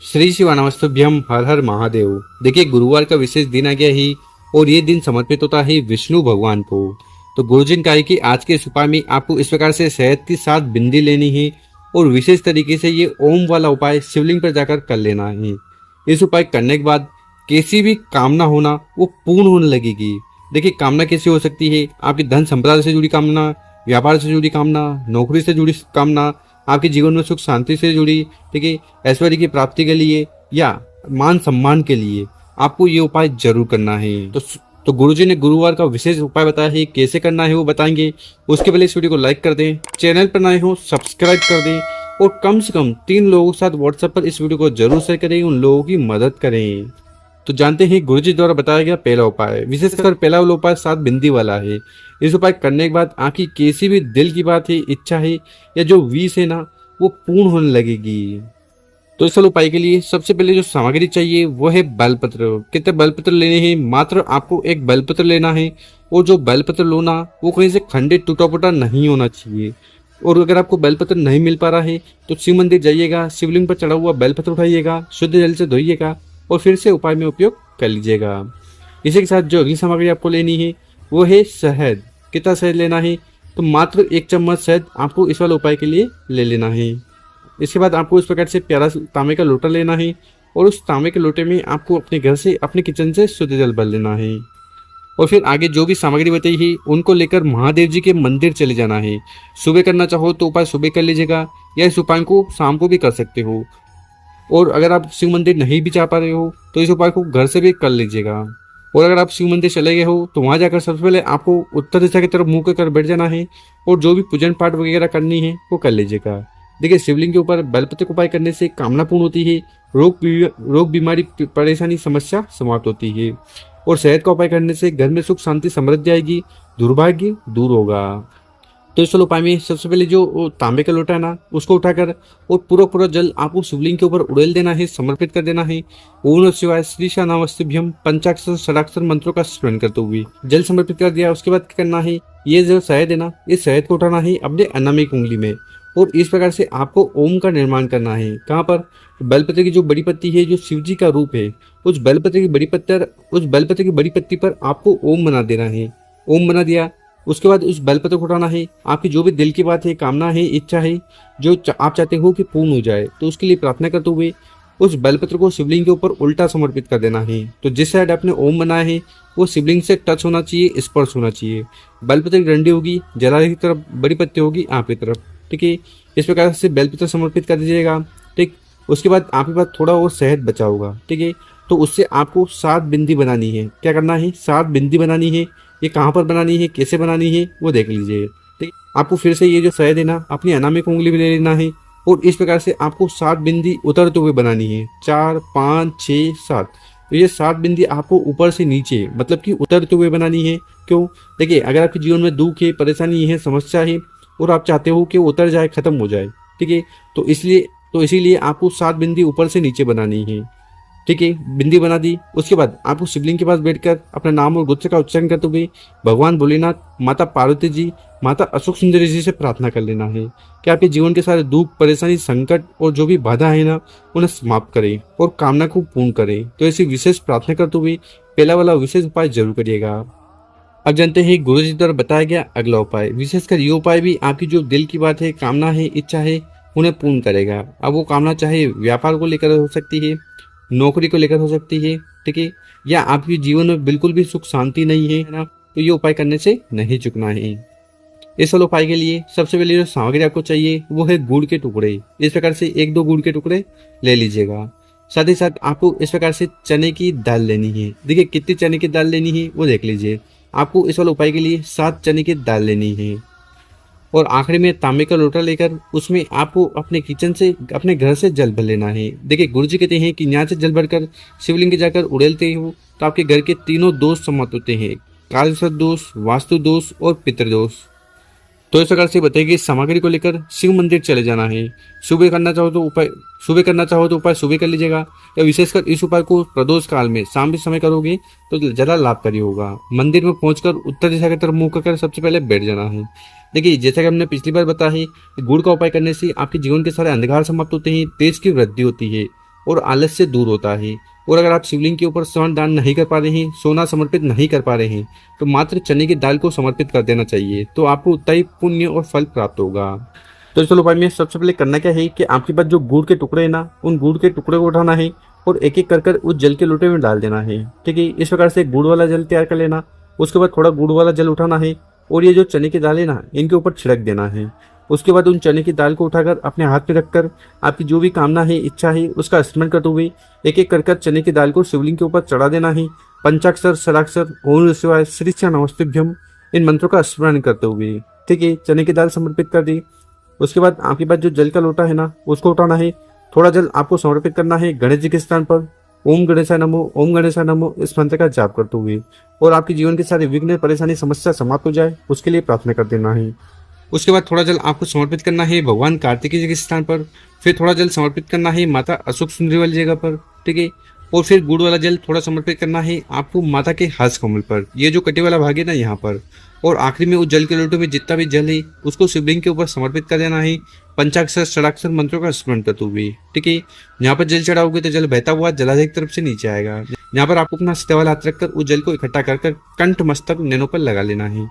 श्री शिवानमस्तुभ्यम हर हर महादेव। देखिए गुरुवार का विशेष दिन आ गया ही और ये दिन समर्पित होता है विष्णु भगवान को। तो गुरुजी ने कहा है कि आज के इस उपाय में आपको इस प्रकार से शहद की 7 बिंदी लेनी है और विशेष तरीके से ये ओम वाला उपाय शिवलिंग पर जाकर कर लेना है। इस उपाय करने के बाद कैसी भी कामना होना वो पूर्ण होने लगेगी। देखिए कामना कैसी हो सकती है, आपकी धन संपदा से जुड़ी कामना, व्यापार से जुड़ी कामना, नौकरी से जुड़ी कामना, आपके जीवन में सुख शांति से जुड़ी, ठीक है, ऐश्वर्य की प्राप्ति के लिए या मान सम्मान के लिए आपको ये उपाय जरूर करना है। तो गुरुजी ने गुरुवार का विशेष उपाय बताया है, कैसे करना है वो बताएंगे। उसके पहले इस वीडियो को लाइक कर दें, चैनल पर नए हो सब्सक्राइब कर दें और कम से कम 3 लोगों के साथ व्हाट्सएप पर इस वीडियो को जरूर शेयर करें, उन लोगों की मदद करें। तो जानते हैं गुरुजी द्वारा बताया गया पहला उपाय। विशेषकर पहला वाला उपाय 7 बिंदी वाला है। इस उपाय करने के बाद आपकी कैसी भी दिल की बात है, इच्छा है या जो विश है ना, वो पूर्ण होने लगेगी। तो इस उपाय के लिए सबसे पहले जो सामग्री चाहिए वो है बेलपत्र। कितने बेलपत्र लेने हैं? मात्र आपको एक बेलपत्र लेना है और जो बेलपत्र लो ना वो कहीं से खंडित टूटा फूटा नहीं होना चाहिए। और अगर आपको बेलपत्र नहीं मिल पा रहा है तो शिव मंदिर जाइएगा, शिवलिंग पर चढ़ा हुआ बेलपत्र उठाइएगा, शुद्ध जल से धोइएगा और फिर से उपाय में उपयोग कर लीजिएगा। इसी के साथ जो अगली सामग्री आपको लेनी है वो है शहद। कितना शहद लेना है? तो मात्र 1 चम्मच शहद आपको इस वाले उपाय के लिए ले लेना है। इसके बाद आपको इस प्रकार से प्यारा तांबे का लोटा लेना है और उस तांबे के लोटे में आपको अपने घर से, अपने किचन से शुद्ध जल भर लेना है। और फिर आगे जो भी सामग्री बताई है उनको लेकर महादेव जी के मंदिर चले जाना है। सुबह करना चाहो तो उपाय सुबह कर लीजिएगा या इस उपाय को शाम को भी कर सकते हो। और अगर आप शिव मंदिर नहीं भी जा पा रहे हो तो इस उपाय को घर से भी कर लीजिएगा। और अगर आप शिव मंदिर चले गए हो तो वहां जाकर सबसे पहले आपको उत्तर दिशा की तरफ मुंह कर बैठ जाना है और जो भी पूजन पाठ वगैरह करनी है वो कर लीजिएगा। देखिए शिवलिंग के ऊपर बेलपत्र का उपाय करने से कामना पूर्ण होती है, रोग बीमारी परेशानी समस्या समाप्त होती है और शहद का उपाय करने से घर में सुख शांति समृद्धि आएगी, दुर्भाग्य दूर होगा। तो इस उपाय में सबसे पहले जो तांबे का लोटा है ना उसको उठाकर और पूरा जल आपको शिवलिंग के ऊपर उड़ेल देना है, समर्पित कर देना है। ओम नमः शिवाय श्री शानावस्तिभ्यम पंचाक्षर षडाक्षर मंत्रों का स्मरण करते हुए जल समर्पित कर दिया। उसके बाद क्या करना है, ये जो शहद है ना, इस शहद को उठाना है अपने अनामिक उंगली में और इस प्रकार से आपको ओम का निर्माण करना है। कहाँ पर? बेलपत्र की जो बड़ी पत्ती है, जो शिव जी का रूप है, उस बेलपत्र की बड़ी पत्ती पर आपको ओम बना देना है। ओम बना दिया, उसके बाद उस बेलपत्र को उठाना है। आपकी जो भी दिल की बात है, कामना है, इच्छा है, जो आप चाहते हो कि पूर्ण हो जाए, तो उसके लिए प्रार्थना करते हुए उस बेलपत्र को शिवलिंग के ऊपर उल्टा समर्पित कर देना है। तो जिस साइड आपने ओम बनाया है वो शिवलिंग से टच होना चाहिए, स्पर्श होना चाहिए। बेलपत्र की डंडी होगी जलालय की तरफ, बड़ी पत्ती होगी आपकी तरफ, ठीक है। इस प्रकार से बेलपत्र समर्पित कर दीजिएगा, ठीक। उसके बाद आपके पास थोड़ा और शहद बचा होगा, ठीक है। तो उससे आपको 7 बिंदी बनानी है। क्या करना है? 7 बिंदी बनानी है। ये कहाँ पर बनानी है, कैसे बनानी है वो देख लीजिए, ठीक। आपको फिर से ये जो शहद है ना अपनी अनामिक उंगली में ले लेना है और इस प्रकार से आपको 7 बिंदी उतरते हुए बनानी है। 4 5 6 7। तो ये 7 बिंदी आपको ऊपर से नीचे मतलब कि उतरते हुए बनानी है। क्यों? देखिए अगर आपके जीवन में दुख है, परेशानी है, समस्या है और आप चाहते हो कि वो उतर जाए, खत्म हो जाए, ठीक है, तो इसीलिए आपको 7 बिंदी ऊपर से नीचे बनानी है, ठीक है। बिंदी बना दी, उसके बाद आपको शिवलिंग के पास बैठकर अपना नाम और गोत्र का उच्चारण करते हुए भगवान भोलेनाथ, माता पार्वती जी, माता अशोक सुंदरी जी से प्रार्थना कर लेना है कि आपके जीवन के सारे दुख, परेशानी, संकट और जो भी बाधा है ना उन्हें समाप्त करें और कामना को पूर्ण करें। तो ऐसी विशेष प्रार्थना करते हुए पहला वाला विशेष उपाय जरूर करिएगा। अब जानते हैं गुरु जी द्वारा बताया गया अगला उपाय। विशेषकर ये उपाय भी आपकी जो दिल की बात है, कामना है, इच्छा है, उन्हें पूर्ण करेगा। अब वो कामना चाहे व्यापार को लेकर हो सकती है, नौकरी को लेकर हो सकती है, ठीक है, या आपके जीवन में बिल्कुल भी सुख शांति नहीं है ना, तो ये उपाय करने से नहीं चुकना है। इस वाले उपाय के लिए सबसे पहले जो सामग्री आपको चाहिए वो है गुड़ के टुकड़े। इस प्रकार से 1-2 गुड़ के टुकड़े ले लीजिएगा। साथ ही साथ आपको इस प्रकार से चने की दाल लेनी है। देखिए कितनी चने की दाल लेनी है वो देख लीजिए। आपको इस वाले उपाय के लिए 7 चने की दाल लेनी है और आखिरी में तांबे का लोटा लेकर उसमें आपको अपने किचन से, अपने घर से जल भर लेना है। देखिए गुरुजी कहते हैं कि यहाँ से जल भरकर शिवलिंग के जाकर उड़ेलते हो तो आपके घर के तीनों दोष समाप्त होते हैं, कालसर्प दोष, वास्तु दोष और पितृदोष। तो इस प्रकार से बताइए सामग्री को लेकर शिव मंदिर चले जाना है। सुबह करना चाहो तो उपाय सुबह कर लीजिएगा या विशेषकर इस उपाय को प्रदोष काल में शाम के समय करोगे तो ज्यादा लाभकारी होगा। मंदिर में पहुंचकर उत्तर दिशा की तरफ मुंह कर सबसे पहले बैठ जाना है। देखिए जैसा कि हमने पिछली बार बताया है, गुड़ का उपाय करने से आपके जीवन के सारे अंधकार समाप्त होते हैं, तेज की वृद्धि होती है और आलस से दूर होता है। और अगर आप शिवलिंग के ऊपर स्वर्ण दान नहीं कर पा रहे हैं, सोना समर्पित नहीं कर पा रहे हैं, तो मात्र चने की दाल को समर्पित कर देना चाहिए, तो आपको उतना ही पुण्य और फल प्राप्त होगा। तो चलो भाई, में सबसे पहले करना क्या है कि आपके पास जो गुड़ के टुकड़े हैं ना, उन गुड़ के टुकड़े को उठाना है और एक एक कर उस जल के लोटे में डाल देना है। ठीक है, इस प्रकार से गुड़ वाला जल तैयार कर लेना। उसके बाद थोड़ा गुड़ वाला जल उठाना है और ये जो चने की दाल है ना, इनके ऊपर छिड़क देना है। उसके बाद उन चने की दाल को उठाकर अपने हाथ में रखकर आपकी जो भी कामना है, इच्छा है, उसका स्मरण करते हुए एक एक कर चने की दाल को शिवलिंग के ऊपर चढ़ा देना है। पंचाक्षर, षडाक्षर, ओम नमः शिवाय, श्री नमस्तुभ्यम, इन मंत्रों का स्मरण करते हुए ठीक है चने की दाल समर्पित कर दी। उसके बाद आपके पास जो जल का लोटा है ना, उसको उठाना है। थोड़ा जल आपको समर्पित करना है गणेश जी के स्थान पर। ओम गणेशाय नमो, ओम गणेशाय नमो, इस मंत्र का जाप करते हुए और आपके जीवन के सारे विघ्न, परेशानी, समस्या समाप्त हो जाए, उसके लिए प्रार्थना कर देना है। उसके बाद थोड़ा जल आपको समर्पित करना है भगवान कार्तिकेय जी के स्थान पर। फिर थोड़ा जल समर्पित करना है माता अशोक सुंदरी वाली जगह पर। ठीक है, और फिर गुड़ वाला जल थोड़ा समर्पित करना है आपको माता के हस्त कमल पर, ये जो कटे वाला भाग है ना यहाँ पर। और आखिरी में उस जल के लोटे में जितना भी जल है उसको शिवलिंग के ऊपर समर्पित कर देना है पंचाक्षर, षडाक्षर मंत्रों का स्मरण करते हुए। ठीक है, यहाँ पर जल चढ़ाओगे तो जल बहता हुआ जलाशय की तरफ से नीचे आएगा। यहाँ पर आपको अपना सत्य वाला हाथ रखकर उस जल को इकट्ठा कर कंठ, मस्तक, नैनों पर लगा लेना है।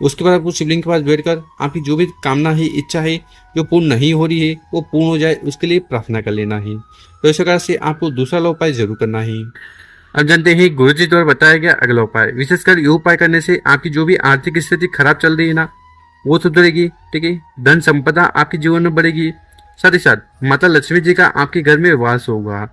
उसके बाद आपको शिवलिंग के पास बैठकर आपकी जो भी कामना है, इच्छा है, जो पूर्ण नहीं हो रही है, वो पूर्ण हो जाए, उसके लिए प्रार्थना कर लेना है। तो इस प्रकार से आपको दूसरा उपाय जरूर करना है। अब जानते हैं गुरु जी द्वारा बताया गया अगला उपाय। विशेषकर ये उपाय करने से आपकी जो भी आर्थिक स्थिति खराब चल रही है ना, वो सुधरेगी। ठीक है, धन संपदा आपके जीवन में बढ़ेगी, साथ ही साथ माता लक्ष्मी जी का आपके घर में वास होगा।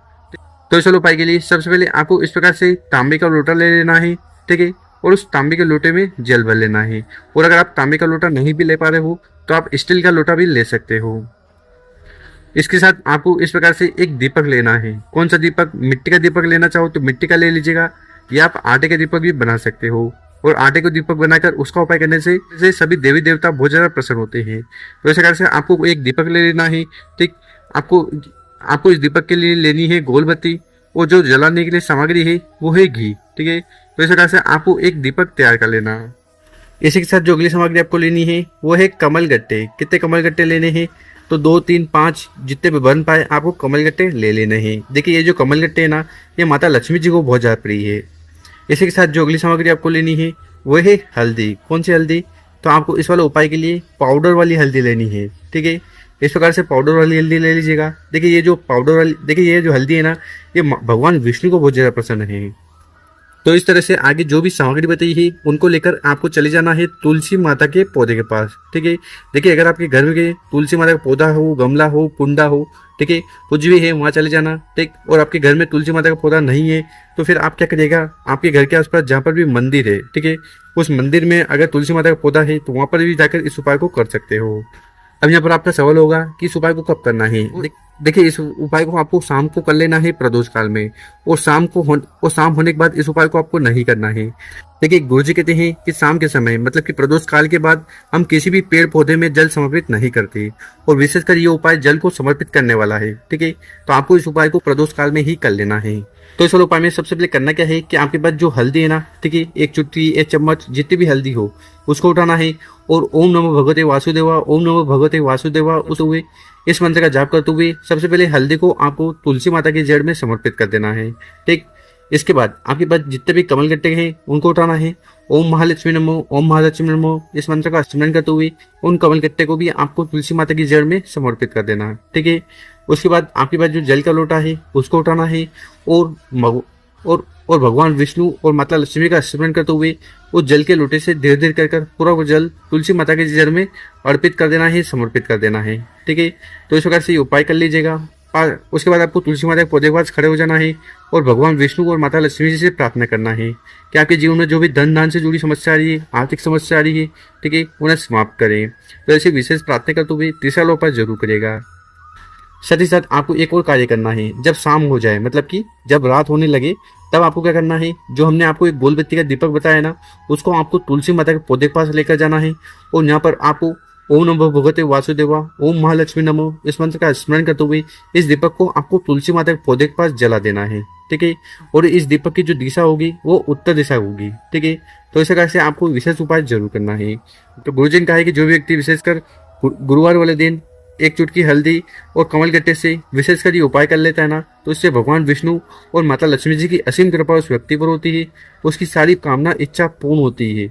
तो इस उपाय के लिए सबसे पहले आपको इस प्रकार से तांबे का लोटा ले लेना है। ठीक है, और उस तांबे के लोटे में जल भर लेना है। और अगर आप तांबे का लोटा नहीं भी ले पा रहे हो तो आप स्टील का लोटा भी ले सकते हो। इसके साथ आपको इस प्रकार से एक दीपक लेना है। कौन सा दीपक? मिट्टी का दीपक लेना चाहो तो मिट्टी का ले लीजिएगा, या आप आटे का दीपक भी बना सकते हो। और आटे को दीपक बनाकर उसका उपाय करने से सभी देवी देवता बहुत ज्यादा प्रसन्न होते हैं। तो इस प्रकार से आपको एक दीपक ले लेना है। ठीक, आपको इस दीपक के लिए लेनी है गोल बत्ती, और जो जलाने के लिए सामग्री है वो है घी। ठीक है, तो इस प्रकार से आपको एक दीपक तैयार कर लेना। इसी के साथ जो अगली सामग्री आपको लेनी है वो है कमल गट्टे। कितने कमल गट्टे लेने हैं? तो 2, 3, 5 जितने भी बन पाए आपको कमल गट्टे ले लेने हैं। देखिए, ये जो कमल गट्टे है ना, ये माता लक्ष्मी जी को बहुत ज़्यादा प्रिय है। इसी के साथ जो अगली सामग्री आपको लेनी है वो है हल्दी। कौन सी हल्दी? तो आपको इस वाले उपाय के लिए पाउडर वाली हल्दी लेनी है। ठीक है, इस प्रकार से पाउडर वाली हल्दी ले लीजिएगा। देखिए, ये जो हल्दी है ना, ये भगवान विष्णु को बहुत ज़्यादा पसंद है। तो इस तरह से आगे जो भी सामग्री बताई है उनको लेकर आपको चले जाना है तुलसी माता के पौधे के पास। ठीक है, देखिए, अगर आपके घर में तुलसी माता का पौधा हो, गमला हो, कुंडा हो, ठीक है, कुछ भी है, वहाँ चले जाना। ठीक, और आपके घर में तुलसी माता का पौधा नहीं है तो फिर आप क्या करिएगा, आपके घर के आसपास जहाँ पर भी मंदिर है, ठीक है, उस मंदिर में अगर तुलसी माता का पौधा है तो वहाँ पर भी जाकर इस उपाय को कर सकते हो। अब यहाँ पर आपका सवाल होगा कि इस उपाय को कब करना है। देखिए, इस उपाय को आपको शाम को कर लेना है प्रदोष काल में, और शाम होने के बाद इस उपाय को आपको नहीं करना है। देखिए, गुरु जी कहते हैं कि शाम के समय मतलब कि प्रदोष काल के बाद हम किसी भी पेड़ पौधे में जल समर्पित नहीं करते, और विशेषकर ये उपाय जल को समर्पित करने वाला है। ठीक है, तो आपको इस उपाय को प्रदोष काल में ही कर लेना है। तो इस वाले उपाय में सबसे पहले करना क्या है कि आपके पास जो हल्दी है ना, ठीक है, 1 चुटकी, 1 चम्मच, जितनी भी हल्दी हो उसको उठाना है, और ओम नमो भगवते वासुदेवा, ओम नमो भगवते वासुदेवा उस हुए इस मंत्र का जाप करते हुए सबसे पहले हल्दी को आपको तुलसी माता की जड़ में समर्पित कर देना है। ठीक, इसके बाद आपके पास जितने भी कमल गट्टे हैं उनको उठाना है। ओम महालक्ष्मी नमो, ओम महालक्ष्मी नमो, इस मंत्र का स्मरण करते हुए उन कमल गट्टे को भी आपको तुलसी माता की जड़ में समर्पित कर देना है। ठीक है, उसके बाद आपके पास जो जल का लोटा है उसको उठाना है, और भगवान विष्णु और माता लक्ष्मी का स्मरण करते हुए उस जल के लोटे से धीरे धीरे कर पूरा वो जल तुलसी माता के जड़ में अर्पित कर देना है, समर्पित कर देना है। ठीक है, तो इस प्रकार से ये उपाय कर लीजिएगा। उसके बाद आपको तुलसी माता के पौधे के पास खड़े हो जाना है और भगवान विष्णु और माता लक्ष्मी जी से प्रार्थना करना है कि आपके जीवन में जो भी धन दान से जुड़ी समस्या आ रही है, आर्थिक समस्या आ रही है, ठीक है, उन्हें समाप्त करें। तो ऐसे विशेष प्रार्थना करते हुए तीसरा उपाय जरूर करेगा। साथ ही साथ आपको एक और कार्य करना है। जब शाम हो जाए, मतलब कि जब रात होने लगे, तब आपको क्या करना है, जो हमने आपको एक गोल बत्ती का दीपक बताया ना, उसको आपको तुलसी माता के पौधे के पास लेकर जाना है, और यहाँ पर आपको ओम नमो भगवते वासुदेवा, ओम महालक्ष्मी नमो, इस मंत्र का स्मरण करते हुए इस दीपक को आपको तुलसी माता के पौधे के पास जला देना है। ठीक है, और इस दीपक की जो दिशा होगी वो उत्तर दिशा होगी। ठीक है, तो इस प्रकार से आपको विशेष उपाय जरूर करना है। तो गुरुजी ने कहा है कि जो व्यक्ति विशेषकर गुरुवार वाले दिन एक चुटकी हल्दी और कमल गट्टे से विशेषकर ये उपाय कर लेता है ना, तो इससे भगवान विष्णु और माता लक्ष्मी जी की असीम कृपा उस व्यक्ति पर होती है, उसकी सारी कामना इच्छा पूर्ण होती है।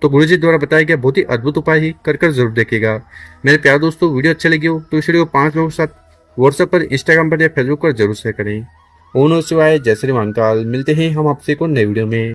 तो गुरु जी द्वारा बताया गया बहुत ही अद्भुत उपाय ही कर जरूर देखेगा। मेरे प्यारे दोस्तों, वीडियो अच्छे लगी हो तो इस वीडियो को 5 लोगों के साथ व्हाट्सएप पर, इंस्टाग्राम पर या फेसबुक पर जरूर शेयर करें। ओम नमः शिवाय, जय श्री महाकाल। मिलते हैं हम आपसे को नए वीडियो में।